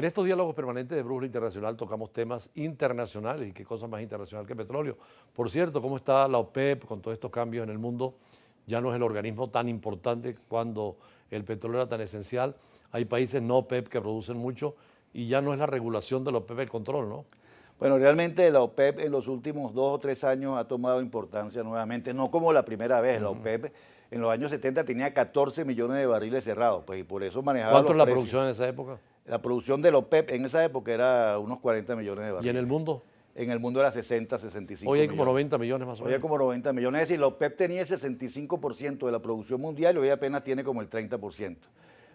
En estos diálogos permanentes de Brújula Internacional tocamos temas internacionales y qué cosa más internacional que el petróleo. Por cierto, ¿cómo está la OPEP con todos estos cambios en el mundo? Ya no es el organismo tan importante cuando el petróleo era tan esencial. Hay países no OPEP que producen mucho y ya no es la regulación de la OPEP el control, ¿no? Bueno, realmente la OPEP en los últimos 2 o 3 años ha tomado importancia nuevamente, no como la primera vez. La OPEP en los años 70 tenía 14 millones de barriles cerrados, pues, y por eso manejaba ¿Cuánto los es la precios. producción en esa época? La producción de la OPEP en esa época era unos 40 millones de ¿Y barriles. en el mundo? En el mundo era 60, 65 Hoy hay millones. como 90 millones más o Hoy hay menos. como 90 millones. Es decir, la OPEP tenía el 65% de la producción mundial y hoy apenas tiene como el 30%.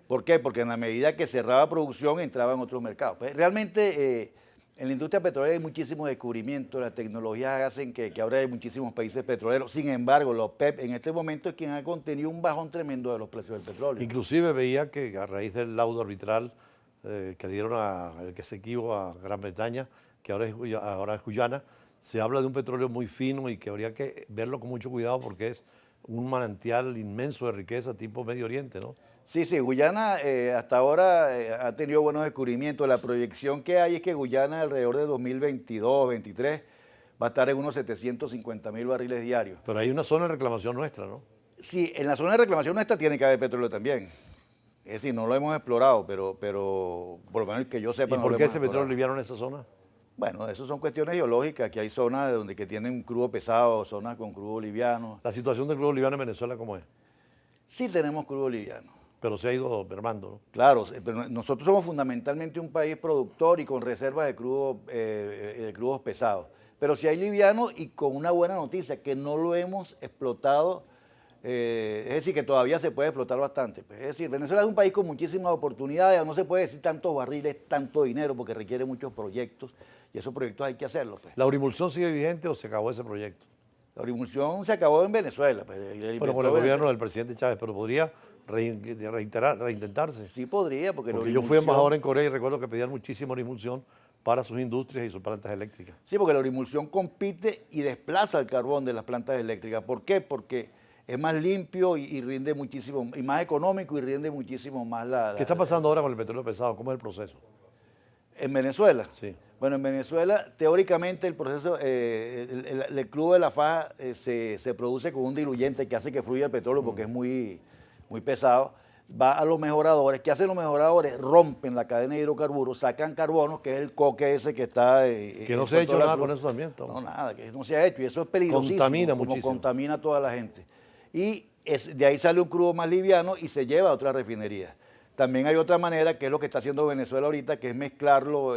¿Por qué? Porque en la medida que cerraba producción entraba en otros mercados. Pues realmente en la industria petrolera hay muchísimos descubrimientos, las tecnologías hacen que ahora hay muchísimos países petroleros. Sin embargo, la OPEP en este momento es quien ha contenido un bajón tremendo de los precios del petróleo. Inclusive veía que a raíz del laudo arbitral que dieron al que se equivocó a Gran Bretaña, que ahora es Guyana, se habla de un petróleo muy fino y que habría que verlo con mucho cuidado porque es un manantial inmenso de riqueza tipo Medio Oriente, ¿no? Sí, sí, Guyana hasta ahora ha tenido buenos descubrimientos. La proyección que hay es que Guyana alrededor de 2022, 2023 va a estar en unos 750.000 barriles diarios. Pero hay una zona de reclamación nuestra, ¿no? Sí, en la zona de reclamación nuestra tiene que haber petróleo también. Es decir, no lo hemos explorado, pero por lo menos que yo sepa ¿Y no por lo qué hemos ese petróleo explorado. liviano en esa zona? Bueno, eso son cuestiones geológicas, que hay zonas donde que tienen crudo pesado, zonas con crudo liviano. La situación del crudo liviano en Venezuela, ¿cómo es? Sí tenemos crudo liviano. Pero se ha ido mermando, ¿no? Claro, pero nosotros somos fundamentalmente un país productor y con reservas de crudos pesados. Pero si hay liviano y con una buena noticia, que no lo hemos explotado, es decir, que todavía se puede explotar bastante. Pues, es decir, Venezuela es un país con muchísimas oportunidades, no se puede decir tantos barriles, tanto dinero, porque requiere muchos proyectos, y esos proyectos hay que hacerlos. Pues. ¿La Urimulsión sigue vigente o se acabó ese proyecto? La Urimulsión se acabó en Venezuela. Pues, Bueno, con el gobierno del presidente Chávez, pero podría reintentarse. Sí podría, porque Yo fui embajador en Corea y recuerdo que pedían muchísima Urimulsión para sus industrias y sus plantas eléctricas. Sí, porque la Urimulsión compite y desplaza el carbón de las plantas eléctricas. ¿Por qué? Porque es más limpio y rinde muchísimo, y más económico y rinde muchísimo más ¿Qué está pasando ahora con el petróleo pesado? ¿Cómo es el proceso? En Venezuela. Sí. Bueno, en Venezuela, teóricamente, el proceso, el crudo de la faja se produce con un diluyente que hace que fluya el petróleo porque es muy pesado. Va a los mejoradores. ¿Qué hacen los mejoradores? Rompen la cadena de hidrocarburos, sacan carbono, que es el coque ese que está... que no se ha hecho nada con eso también. No, nada, que no se ha hecho. Y eso es peligrosísimo. Contamina como muchísimo. Contamina a toda la gente. Y de ahí sale un crudo más liviano y se lleva a otra refinería. También hay otra manera, que es lo que está haciendo Venezuela ahorita, que es mezclarlo,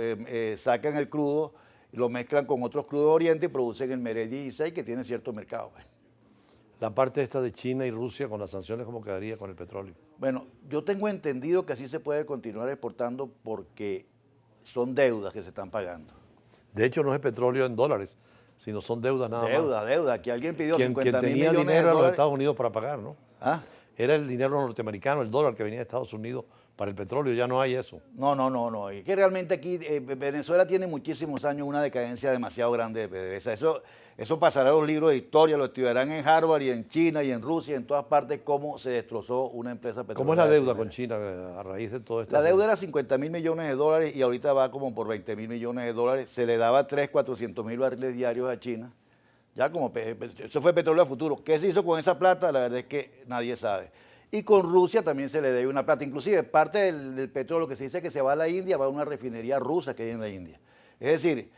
sacan el crudo, lo mezclan con otros crudos de Oriente y producen el Merey 16, que tiene cierto mercado. Pues. La parte esta de China y Rusia con las sanciones, ¿cómo quedaría con el petróleo? Bueno, yo tengo entendido que así se puede continuar exportando porque son deudas que se están pagando. De hecho, no es petróleo en dólares, sino son deudas nada más. Deuda. Que alguien pidió Quien 50 mil tenía millones dinero de a los dólares. Estados Unidos para pagar, ¿no? ¿Ah? Era el dinero norteamericano, el dólar que venía de Estados Unidos para el petróleo, ya no hay eso. No. Es que realmente aquí Venezuela tiene muchísimos años una decadencia demasiado grande de PDVSA. Eso pasará en los libros de historia, lo estudiarán en Harvard y en China y en Rusia, en todas partes, cómo se destrozó una empresa petrolera. ¿Cómo es la deuda con China a raíz de todo esto? La deuda era 50 mil millones de dólares y ahorita va como por 20 mil millones de dólares. Se le daba 400 mil barriles diarios a China. Ya como, eso fue petróleo a futuro. ¿Qué se hizo con esa plata? La verdad es que nadie sabe. Y con Rusia también se le debe una plata. Inclusive parte del petróleo que se dice que se va a la India va a una refinería rusa que hay en la India. Es decir,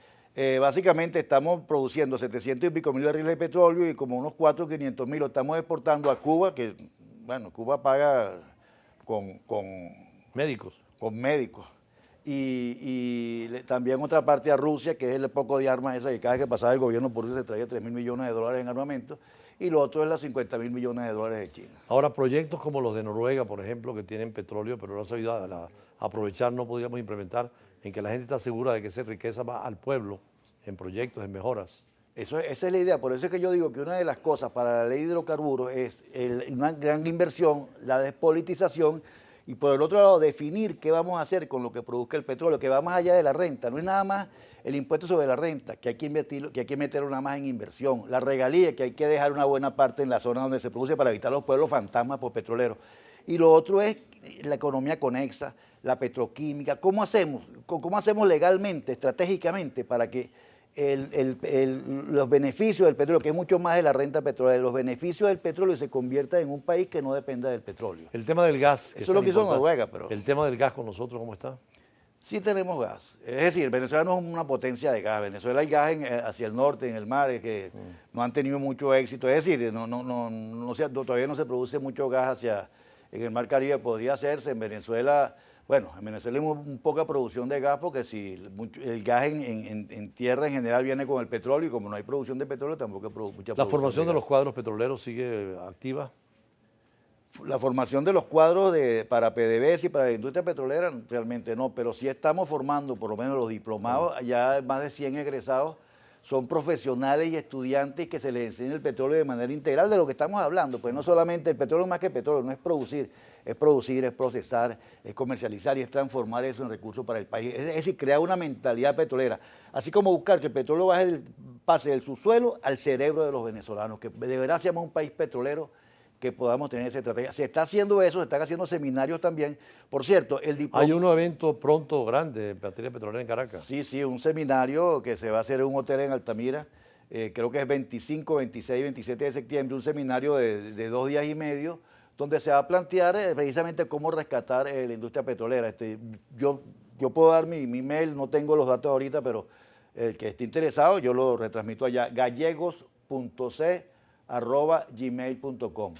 básicamente estamos produciendo 700 y pico mil barriles de petróleo y como unos 400 o 500 mil lo estamos exportando a Cuba, que bueno, Cuba paga con médicos. Con médicos. También otra parte a Rusia, que es el poco de armas esa que cada vez que pasaba el gobierno por eso se traía 3 mil millones de dólares en armamento, y lo otro es las 50 mil millones de dólares de China. Ahora, proyectos como los de Noruega, por ejemplo, que tienen petróleo, pero no han sabido aprovechar, no podríamos implementar, en que la gente está segura de que esa riqueza va al pueblo, en proyectos, en mejoras. Esa es la idea, por eso es que yo digo que una de las cosas para la ley de hidrocarburos es una gran inversión, la despolitización, y por el otro lado definir qué vamos a hacer con lo que produzca el petróleo, que va más allá de la renta, no es nada más el impuesto sobre la renta, que hay que invertirlo, que hay que meterlo nada más en inversión, la regalía, que hay que dejar una buena parte en la zona donde se produce para evitar los pueblos fantasmas por petroleros. Y lo otro es la economía conexa, la petroquímica. ¿Cómo hacemos legalmente, estratégicamente, para que los beneficios del petróleo, que es mucho más de la renta petrolera, los beneficios del petróleo se conviertan en un país que no dependa del petróleo? El tema del gas. Eso es lo que hizo Noruega, pero... El tema del gas con nosotros, ¿cómo está? Sí tenemos gas. Es decir, Venezuela no es una potencia de gas. Venezuela hay gas hacia el norte, en el mar, que no han tenido mucho éxito. Es decir, todavía no se produce mucho gas en el mar Caribe. Podría hacerse en Venezuela. Bueno, en Venezuela hay muy poca producción de gas porque si el gas en tierra en general viene con el petróleo y como no hay producción de petróleo tampoco hay mucha producción. ¿La formación de los cuadros petroleros sigue activa? La formación de los cuadros para PDVSA y para la industria petrolera realmente no, pero sí estamos formando, por lo menos los diplomados, ya más de 100 egresados, son profesionales y estudiantes que se les enseña el petróleo de manera integral, de lo que estamos hablando, pues no solamente el petróleo más que petróleo, no es producir, es procesar, es comercializar y es transformar eso en recursos para el país, es decir, crear una mentalidad petrolera, así como buscar que el petróleo pase del subsuelo al cerebro de los venezolanos, que de verdad seamos un país petrolero, que podamos tener esa estrategia. Se está haciendo eso, se están haciendo seminarios también. Por cierto, Hay un evento pronto grande en materia petrolera en Caracas. Sí, un seminario que se va a hacer en un hotel en Altamira, creo que es 25, 26, 27 de septiembre, un seminario de 2 días y medio, donde se va a plantear precisamente cómo rescatar la industria petrolera. Yo puedo dar mi mail, no tengo los datos ahorita, pero el que esté interesado, yo lo retransmito allá, gallegos.c@gmail.com.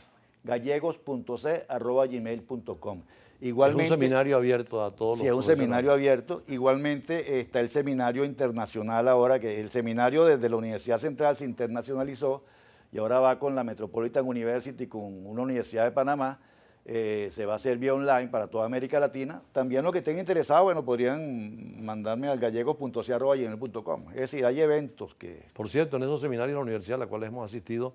gallegos.c@gmail.com. Igualmente, es un seminario abierto a todos sí, es un seminario abierto. Igualmente está el seminario internacional ahora, que el seminario desde la Universidad Central se internacionalizó y ahora va con la Metropolitan University, con una universidad de Panamá. Se va a hacer vía online para toda América Latina. También los que estén interesados, bueno, podrían mandarme al gallegos.c@gmail.com. Es decir, hay eventos que... Por cierto, en esos seminarios de la universidad a los cuales hemos asistido,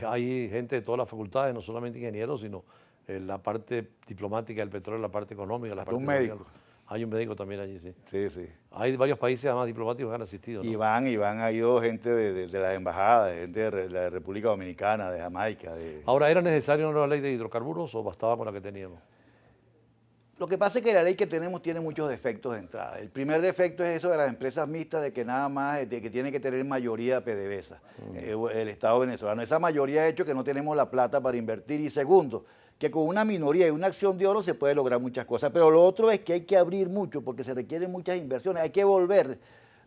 hay gente de todas las facultades, no solamente ingenieros, sino la parte diplomática del petróleo, la parte económica, la parte un médico. social. Hay un médico también allí, sí. Sí. Hay varios países además diplomáticos que han asistido, ¿no? Ha ido gente de las embajadas, gente de la República Dominicana, de Jamaica. Ahora, ¿era necesaria una nueva ley de hidrocarburos o bastaba con la que teníamos? Lo que pasa es que la ley que tenemos tiene muchos defectos de entrada. El primer defecto es eso de las empresas mixtas, de que nada más, de que tiene que tener mayoría PDVSA, el Estado venezolano. Esa mayoría ha hecho que no tenemos la plata para invertir. Y segundo, que con una minoría y una acción de oro se puede lograr muchas cosas. Pero lo otro es que hay que abrir mucho porque se requieren muchas inversiones. Hay que volver,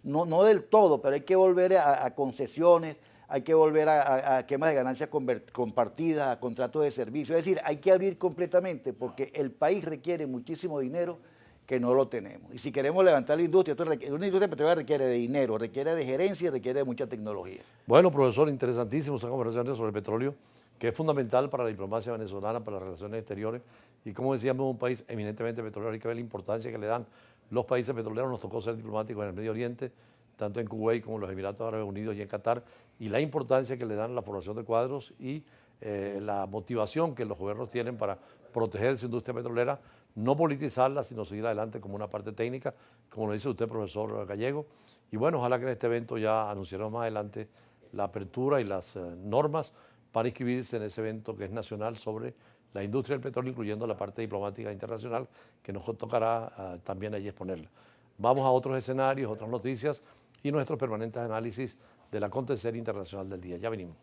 no del todo, pero hay que volver a concesiones, hay que volver a quemas de ganancias compartidas, a contratos de servicio. Es decir, hay que abrir completamente porque el país requiere muchísimo dinero que no lo tenemos. Y si queremos levantar la industria, una industria petrolera requiere de dinero, requiere de gerencia y requiere de mucha tecnología. Bueno, profesor, interesantísimo esta conversación sobre el petróleo, que es fundamental para la diplomacia venezolana, para las relaciones exteriores. Y como decíamos, un país eminentemente petrolero, hay que ver la importancia que le dan los países petroleros. Nos tocó ser diplomáticos en el Medio Oriente, tanto en Kuwait como en los Emiratos Árabes Unidos y en Qatar, y la importancia que le dan la formación de cuadros y la motivación que los gobiernos tienen para proteger su industria petrolera, no politizarla, sino seguir adelante como una parte técnica, como lo dice usted, profesor Gallego. Y bueno, ojalá que en este evento ya anunciaremos más adelante la apertura y las normas para inscribirse en ese evento que es nacional sobre la industria del petróleo, incluyendo la parte diplomática internacional, que nos tocará también allí exponerla. Vamos a otros escenarios, otras noticias y nuestros permanentes análisis del acontecer internacional del día. Ya venimos.